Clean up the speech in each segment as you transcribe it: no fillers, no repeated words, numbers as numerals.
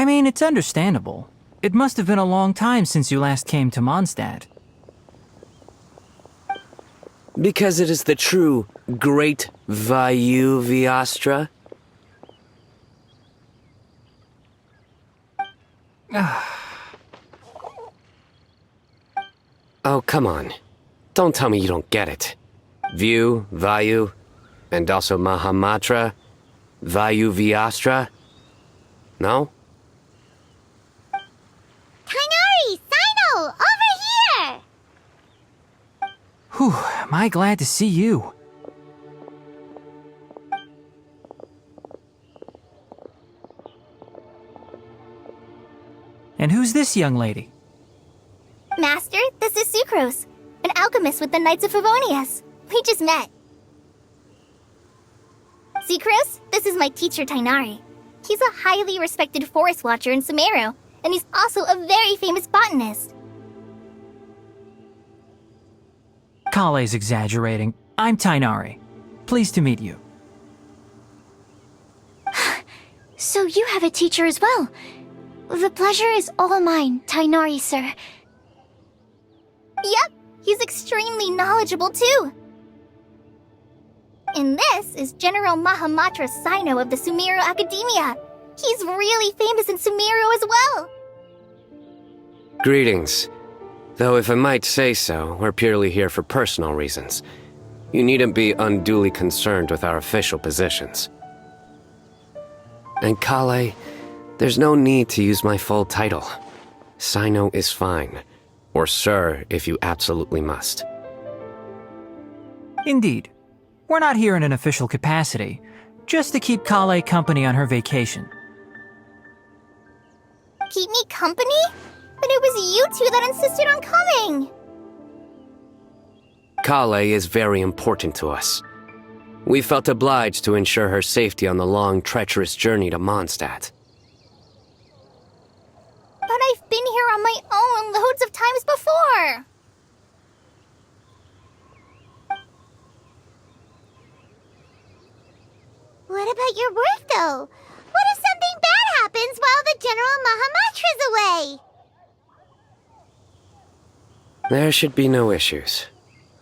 I mean, it's understandable. It must have been a long time since you last came to Mondstadt. Because it is the true Great Vayu Viastra? Oh, come on. Don't tell me you don't get it. View, Vayu, and also Mahamatra, Vayu Viastra? No? Kainari! Cyno! Over here! Whew, am I glad to see you. And who's this young lady? Master, this is Sucrose, an alchemist with the Knights of Favonius. We just met. Sucrose, this is my teacher Tainari. He's a highly respected forest watcher in Sumeru, and he's also a very famous botanist. Kale's exaggerating. I'm Tainari. Pleased to meet you. So you have a teacher as well. The pleasure is all mine, Tainari, sir. Yep, he's extremely knowledgeable too. And this is General Mahamatra Cyno of the Sumeru Academia. He's really famous in Sumeru as well. Greetings. Though if I might say so, we're purely here for personal reasons. You needn't be unduly concerned with our official positions. And Kale, there's no need to use my full title. Cyno is fine. Or sir, if you absolutely must. Indeed. We're not here in an official capacity, just to keep Kale company on her vacation. Keep me company? But it was you two that insisted on coming. Kale is very important to us. We felt obliged to ensure her safety on the long, treacherous journey to Mondstadt. But I've been here on my own loads of times before. What about your work, though? What if something bad happens while the General Mahamatra's away? There should be no issues.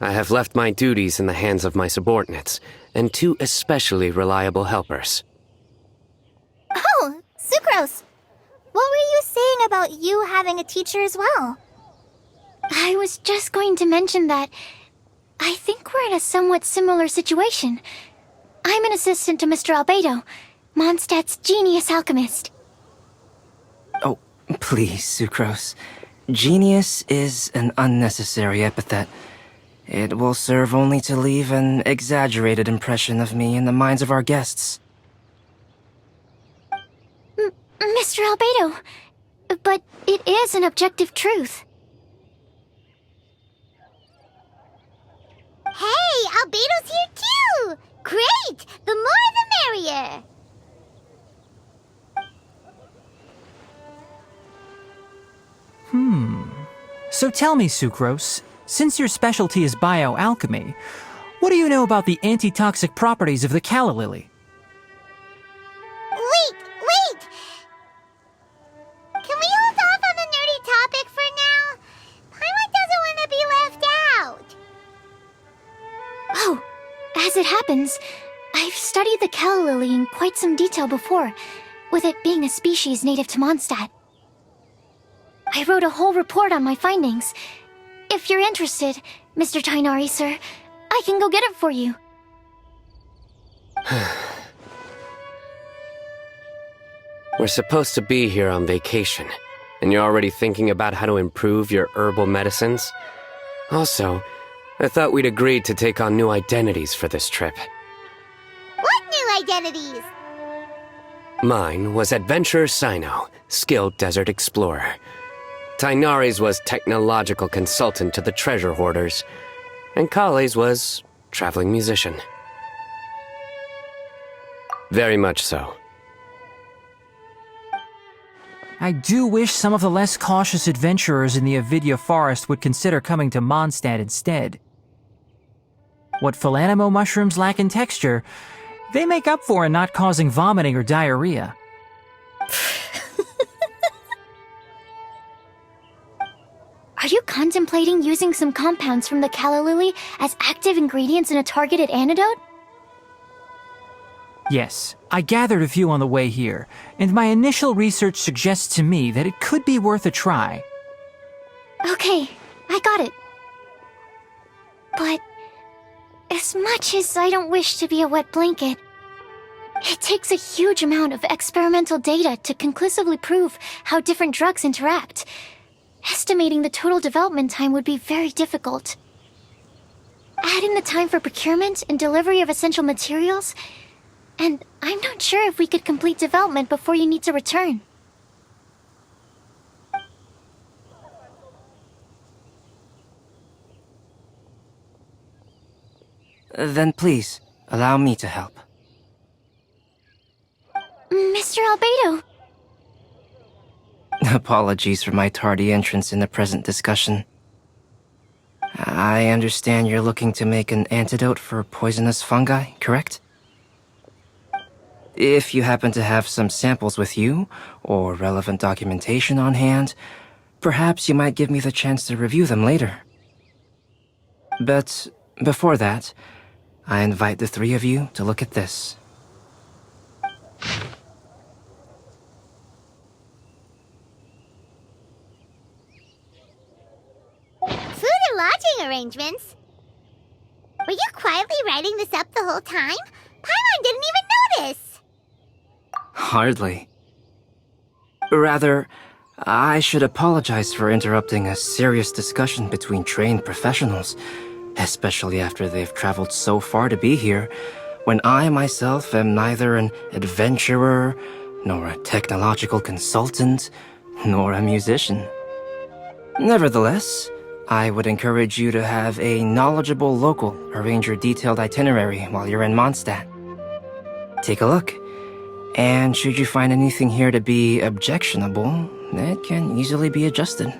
I have left my duties in the hands of my subordinates, and two especially reliable helpers. Oh, Sucrose! What were you saying about you having a teacher as well? I was just going to mention that I think we're in a somewhat similar situation. I'm an assistant to Mr. Albedo, Mondstadt's genius alchemist. Oh, please, Sucrose. Genius is an unnecessary epithet. It will serve only to leave an exaggerated impression of me in the minds of our guests. Mr. Albedo, but it is an objective truth. Hey, Albedo's here too! Great! The more the merrier! So tell me, Sucrose, since your specialty is bioalchemy, what do you know about the antitoxic properties of the calla lily? Wait! Can we hold off on the nerdy topic for now? Paimon doesn't want to be left out. Oh, as it happens, I've studied the calla lily in quite some detail before, with it being a species native to Mondstadt. I wrote a whole report on my findings. If you're interested, Mr. Tainari, sir, I can go get it for you. We're supposed to be here on vacation, and you're already thinking about how to improve your herbal medicines? Also, I thought we'd agreed to take on new identities for this trip. What new identities? Mine was Adventurer Cyno, skilled desert explorer. Tainari's was technological consultant to the treasure hoarders, and Kale's was traveling musician. Very much so. I do wish some of the less cautious adventurers in the Avidya forest would consider coming to Mondstadt instead. What Philanimo mushrooms lack in texture, they make up for in not causing vomiting or diarrhea. you contemplating using some compounds from the calla lily as active ingredients in a targeted antidote? Yes, I gathered a few on the way here, and my initial research suggests to me that it could be worth a try. Okay, I got it. But as much as I don't wish to be a wet blanket, it takes a huge amount of experimental data to conclusively prove how different drugs interact. Estimating the total development time would be very difficult. Add in the time for procurement and delivery of essential materials, and I'm not sure if we could complete development before you need to return. Then please, allow me to help. Mr. Albedo. Apologies for my tardy entrance in the present discussion. I understand you're looking to make an antidote for poisonous fungi, correct? If you happen to have some samples with you, or relevant documentation on hand, perhaps you might give me the chance to review them later. But before that, I invite the three of you to look at this. Food and lodging arrangements? Were you quietly writing this up the whole time? Paimon didn't even notice! Hardly. Rather, I should apologize for interrupting a serious discussion between trained professionals, especially after they've traveled so far to be here, when I myself am neither an adventurer, nor a technological consultant, nor a musician. Nevertheless, I would encourage you to have a knowledgeable local arrange your detailed itinerary while you're in Mondstadt. Take a look, and should you find anything here to be objectionable, it can easily be adjusted.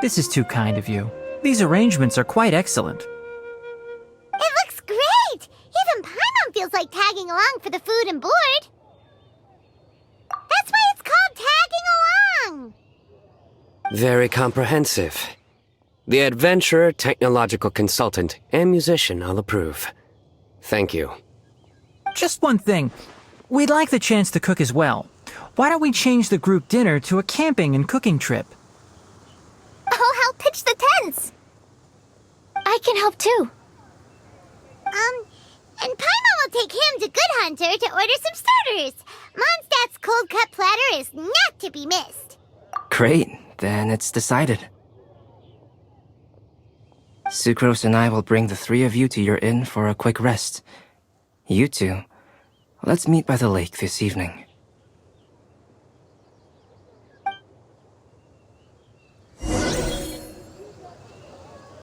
This is too kind of you. These arrangements are quite excellent. It looks great! Even Paimon feels like tagging along for the food and board. That's why it's called tagging along! Very comprehensive. The adventurer, technological consultant, and musician all approve. Thank you. Just one thing. We'd like the chance to cook as well. Why don't we change the group dinner to a camping and cooking trip? I'll help pitch the tents! I can help too. And Paimon will take him to Good Hunter to order some starters. Mondstadt's cold-cut platter is not to be missed. Great, then it's decided. Sucrose and I will bring the three of you to your inn for a quick rest. You two, let's meet by the lake this evening.